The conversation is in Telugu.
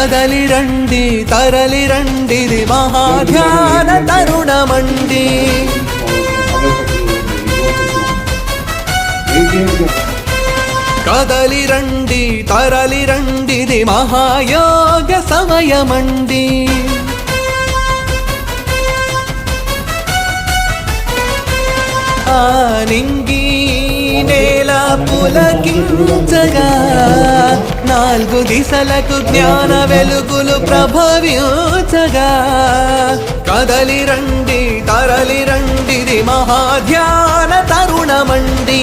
కదలి రండి తరలి రండిది మహాధ్యాన తరుణమండి. కదలి రండి తరలి రండిది మహాయోగ సమయమండి. నింగి నేల పులకించగా నాలుగు దిశలకు జ్ఞాన వెలుగులు ప్రభవించగా కదలి రండి తరలి రండిది మహాధ్యాన తరుణమండి.